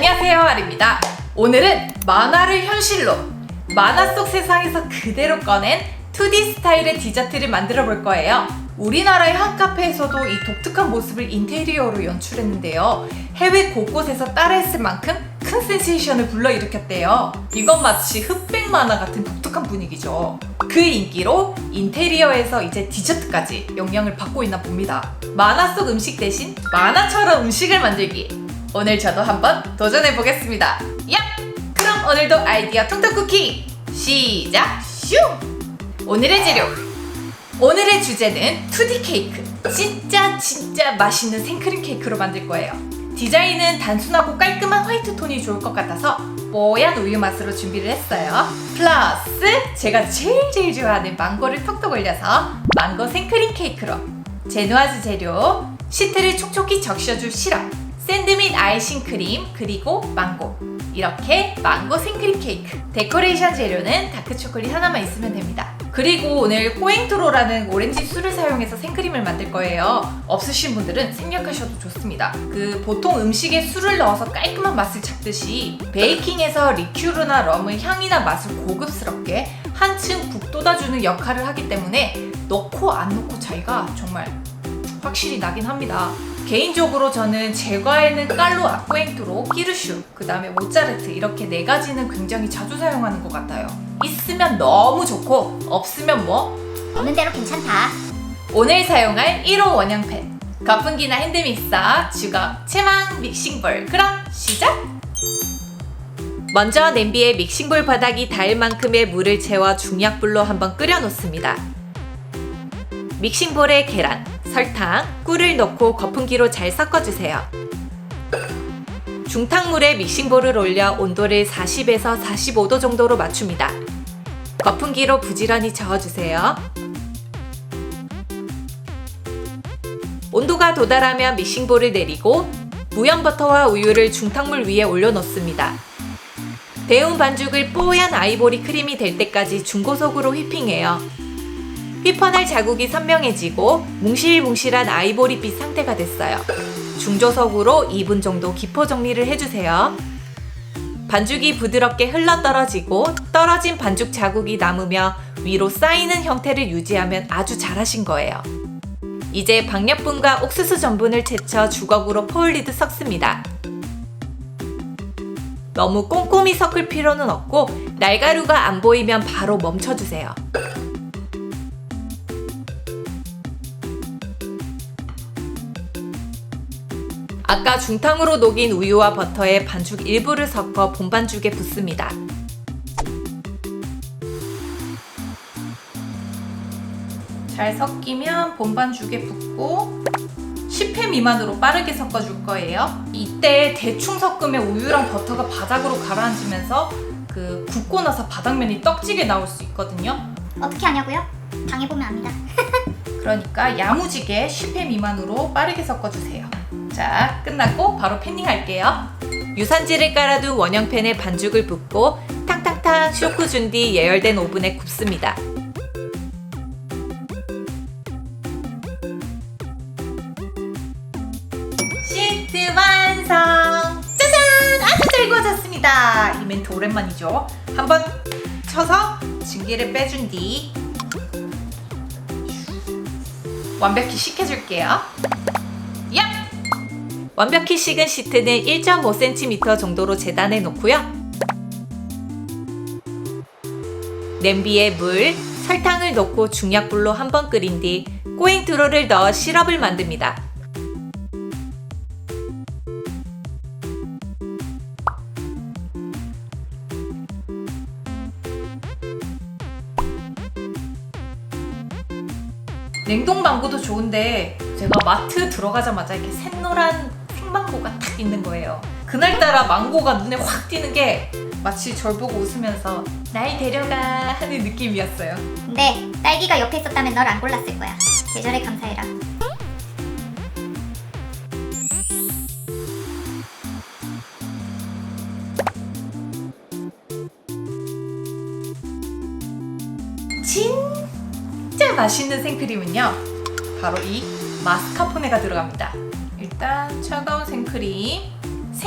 안녕하세요, 아리입니다. 오늘은 만화를 현실로, 만화 속 세상에서 그대로 꺼낸 2D 스타일의 디저트를 만들어 볼 거예요. 우리나라의 한 카페에서도 이 독특한 모습을 인테리어로 연출했는데요. 해외 곳곳에서 따라했을 만큼 큰 센세이션을 불러일으켰대요. 이건 마치 흑백 만화 같은 독특한 분위기죠. 그 인기로 인테리어에서 이제 디저트까지 영향을 받고 있나 봅니다. 만화 속 음식 대신 만화처럼 음식을 만들기. 오늘 저도 한번 도전해 보겠습니다. 야! 그럼 오늘도 아이디어 통통 쿠키 시작! 슝! 오늘의 재료. 오늘의 주제는 2D 케이크. 진짜 맛있는 생크림 케이크로 만들 거예요. 디자인은 단순하고 깔끔한 화이트 톤이 좋을 것 같아서 뽀얀 우유 맛으로 준비를 했어요. 플러스 제가 제일 좋아하는 망고를 톡톡 올려서 망고 생크림 케이크로. 제누아즈 재료, 시트를 촉촉히 적셔줄 시럽, 샌드 및 아이싱 크림, 그리고 망고. 이렇게 망고 생크림 케이크. 데코레이션 재료는 다크 초콜릿 하나만 있으면 됩니다. 그리고 오늘 꼬잉트로라는 오렌지 술을 사용해서 생크림을 만들 거예요. 없으신 분들은 생략하셔도 좋습니다. 보통 음식에 술을 넣어서 깔끔한 맛을 잡듯이 베이킹에서 리큐르나 럼의 향이나 맛을 고급스럽게 한층 북돋아주는 역할을 하기 때문에 넣고 안 넣고 차이가 정말 확실히 나긴 합니다. 개인적으로 저는 제과에는 깔로, 꼬잉트로, 끼르슈, 그 다음에 모짜르트 이렇게 4가지는 굉장히 자주 사용하는 것 같아요. 있으면 너무 좋고 없으면 뭐? 없는 대로 괜찮다. 오늘 사용할 1호 원형팬, 거품기나 핸드믹서, 주걱, 체망, 믹싱볼. 그럼 시작! 먼저 냄비에 믹싱볼 바닥이 닿을 만큼의 물을 채워 중약불로 한번 끓여 놓습니다. 믹싱볼에 계란, 설탕, 꿀을 넣고 거품기로 잘 섞어주세요. 중탕물에 믹싱볼을 올려 온도를 40에서 45도 정도로 맞춥니다. 거품기로 부지런히 저어주세요. 온도가 도달하면 믹싱볼을 내리고 무염버터와 우유를 중탕물 위에 올려놓습니다. 데운 반죽을 뽀얀 아이보리 크림이 될 때까지 중고속으로 휘핑해요. 휘퍼날 자국이 선명해지고 뭉실뭉실한 아이보리빛 상태가 됐어요. 중조속으로 2분 정도 기포 정리를 해주세요. 반죽이 부드럽게 흘러떨어지고 떨어진 반죽 자국이 남으며 위로 쌓이는 형태를 유지하면 아주 잘하신 거예요. 이제 박력분과 옥수수 전분을 채쳐 주걱으로 퍼올리듯 섞습니다. 너무 꼼꼼히 섞을 필요는 없고 날가루가 안 보이면 바로 멈춰주세요. 아까 중탕으로 녹인 우유와 버터에 반죽 일부를 섞어 본반죽에 붓습니다. 잘 섞이면 본반죽에 붓고 10회 미만으로 빠르게 섞어줄 거예요. 이때 대충 섞으면 우유랑 버터가 바닥으로 가라앉으면서 굽고 나서 바닥면이 떡지게 나올 수 있거든요. 어떻게 하냐고요? 당해보면 압니다. 그러니까 야무지게 10회 미만으로 빠르게 섞어주세요. 자, 끝났고 바로 팬닝 할게요. 유산지를 깔아둔 원형팬에 반죽을 붓고 탕탕탕 쇼크 준 뒤 예열된 오븐에 굽습니다. 시트 완성! 짜잔! 아주 잘 구워졌습니다. 이 멘트 오랜만이죠. 한번 쳐서 증기를 빼준 뒤 완벽히 식혀줄게요. 얍! 완벽히 식은 시트는 1.5cm 정도로 재단해 놓고요. 냄비에 물, 설탕을 넣고 중약불로 한번 끓인 뒤 꼬잉트로를 넣어 시럽을 만듭니다. 냉동 망고도 좋은데 제가 마트 들어가자마자 이렇게 샛노란 생망고가 딱 있는 거예요. 그날따라 망고가 눈에 확 띄는 게 마치 절 보고 웃으면서 날 데려가 하는 느낌이었어요. 근데 딸기가 옆에 있었다면 널 안 골랐을 거야. 계절에 감사해라. 진짜 맛있는 생크림은요, 바로 이 마스카포네가 들어갑니다. 일단 차가운 생크림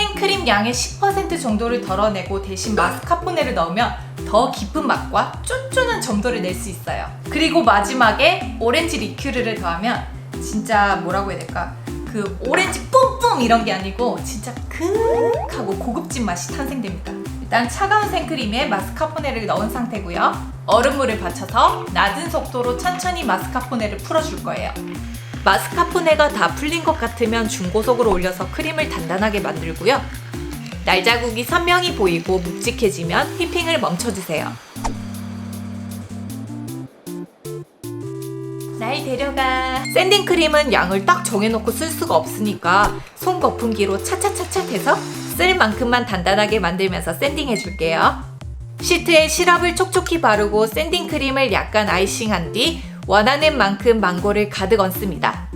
생크림 양의 10% 정도를 덜어내고 대신 마스카포네를 넣으면 더 깊은 맛과 쫀쫀한 점도를 낼 수 있어요. 그리고 마지막에 오렌지 리큐르를 더하면 진짜 뭐라고 해야 될까? 그 오렌지 뿜뿜 이런 게 아니고 진짜 크하고 고급진 맛이 탄생됩니다. 일단 차가운 생크림에 마스카포네를 넣은 상태고요. 얼음물을 받쳐서 낮은 속도로 천천히 마스카포네를 풀어줄 거예요. 마스카포네가 다 풀린 것 같으면 중고속으로 올려서 크림을 단단하게 만들고요. 날자국이 선명히 보이고 묵직해지면 휘핑을 멈춰주세요. 날 데려가. 샌딩 크림은 양을 딱 정해놓고 쓸 수가 없으니까 손 거품기로 차차차차 해서 쓸 만큼만 단단하게 만들면서 샌딩 해줄게요. 시트에 시럽을 촉촉히 바르고 샌딩 크림을 약간 아이싱한 뒤 원하는 만큼 망고를 가득 얹습니다.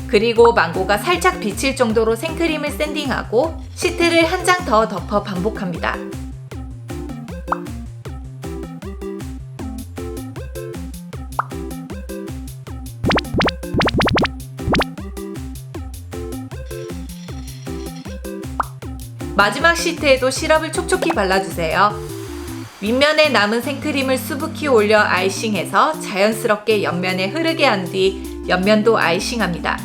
그리고 망고가 살짝 비칠 정도로 생크림을 샌딩하고 시트를 한 장 더 덮어 반복합니다. 마지막 시트에도 시럽을 촉촉히 발라주세요. 윗면에 남은 생크림을 수북히 올려 아이싱해서 자연스럽게 옆면에 흐르게 한 뒤 옆면도 아이싱합니다.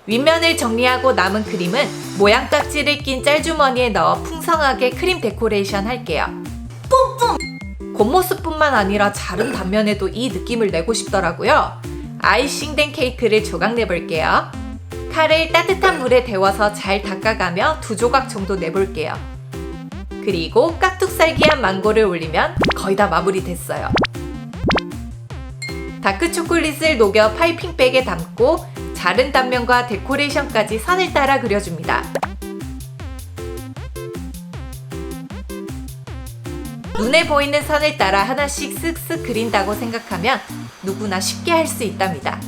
윗면을 정리하고 남은 크림은 모양 깍지를 낀 짤주머니에 넣어 풍성하게 크림 데코레이션 할게요. 뿜뿜! 겉모습뿐만 아니라 자른 단면에도 이 느낌을 내고 싶더라고요. 아이싱된 케이크를 조각 내볼게요. 칼을 따뜻한 물에 데워서 잘 닦아가며 2조각 정도 내볼게요. 그리고 깍둑살기한 망고를 올리면 거의 다 마무리됐어요. 다크 초콜릿을 녹여 파이핑백에 담고 자른 단면과 데코레이션까지 선을 따라 그려줍니다. 눈에 보이는 선을 따라 하나씩 쓱쓱 그린다고 생각하면 누구나 쉽게 할 수 있답니다.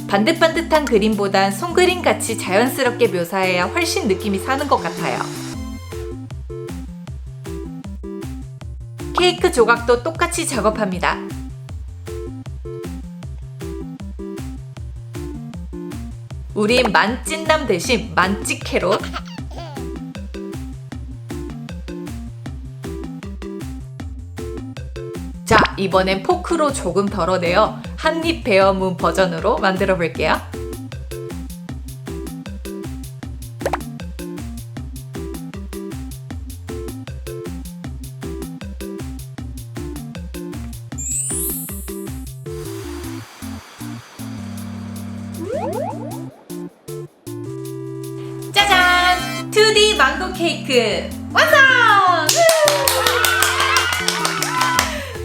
반듯반듯한 그림보단 손그림같이 자연스럽게 묘사해야 훨씬 느낌이 사는 것 같아요. 케이크 조각도 똑같이 작업합니다. 우린 만찐남 대신 만찌캐롯. 자, 이번엔 포크로 조금 덜어내어 한입 베어문 버전으로 만들어 볼게요. 짜잔! 2D 망고 케이크 완성!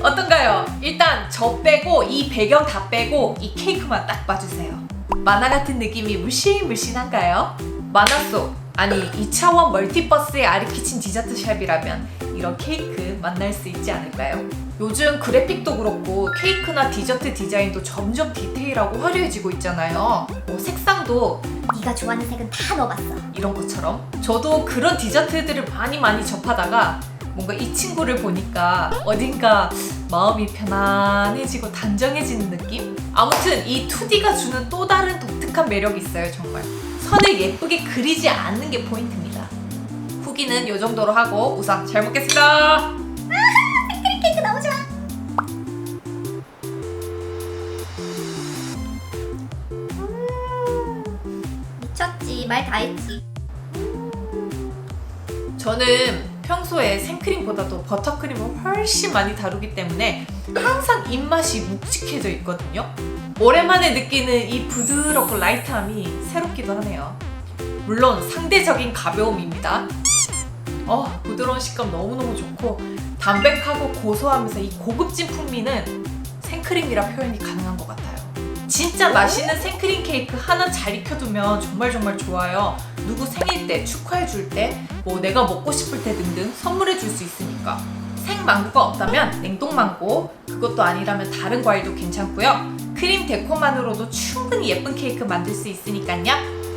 어떤가요? 일단 저 빼고 이 배경 다 빼고 이 케이크만 딱 봐주세요. 만화 같은 느낌이 물씬물씬한가요? 만화 속, 아니 2차원 멀티버스의 아리키친 디저트샵이라면 이런 케이크 만날 수 있지 않을까요? 요즘 그래픽도 그렇고 케이크나 디저트 디자인도 점점 디테일하고 화려해지고 있잖아요. 색상도 네가 좋아하는 색은 다 넣어봤어. 이런 것처럼 저도 그런 디저트들을 많이 접하다가 뭔가 이 친구를 보니까 어딘가 마음이 편안해지고 단정해지는 느낌? 아무튼 이 2D가 주는 또 다른 독특한 매력이 있어요. 정말 선을 예쁘게 그리지 않는 게 포인트입니다. 후기는 이 정도로 하고 우선 잘 먹겠습니다. 생크림 케이크 너무 좋아. 미쳤지. 말 다 했지. 저는 평소에 생크림보다도 버터크림을 훨씬 많이 다루기 때문에 항상 입맛이 묵직해져 있거든요. 오랜만에 느끼는 이 부드럽고 라이트함이 새롭기도 하네요. 물론 상대적인 가벼움입니다. 부드러운 식감 너무너무 좋고 담백하고 고소하면서 이 고급진 풍미는 생크림이라 표현이 가능한 것 같아요. 진짜 맛있는 생크림 케이크 하나 잘 익혀두면 정말 좋아요. 누구 생일 때, 축하해줄 때, 내가 먹고 싶을 때 등등 선물해줄 수 있으니까. 생망고가 없다면 냉동망고, 그것도 아니라면 다른 과일도 괜찮고요. 크림 데코만으로도 충분히 예쁜 케이크 만들 수 있으니까요.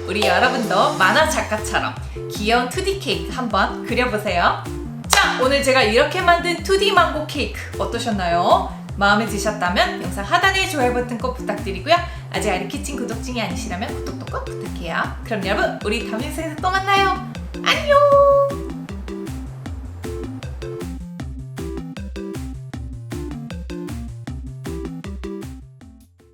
우리 여러분도 만화 작가처럼 귀여운 2D 케이크 한번 그려보세요. 자, 오늘 제가 이렇게 만든 2D 망고 케이크 어떠셨나요? 마음에 드셨다면 영상 하단에 좋아요 버튼 꼭 부탁드리고요. 아직 아리키친 구독 중이 아니시라면 구독도 꼭 부탁해요. 그럼 여러분 우리 다음 영상에서 또 만나요. 안녕.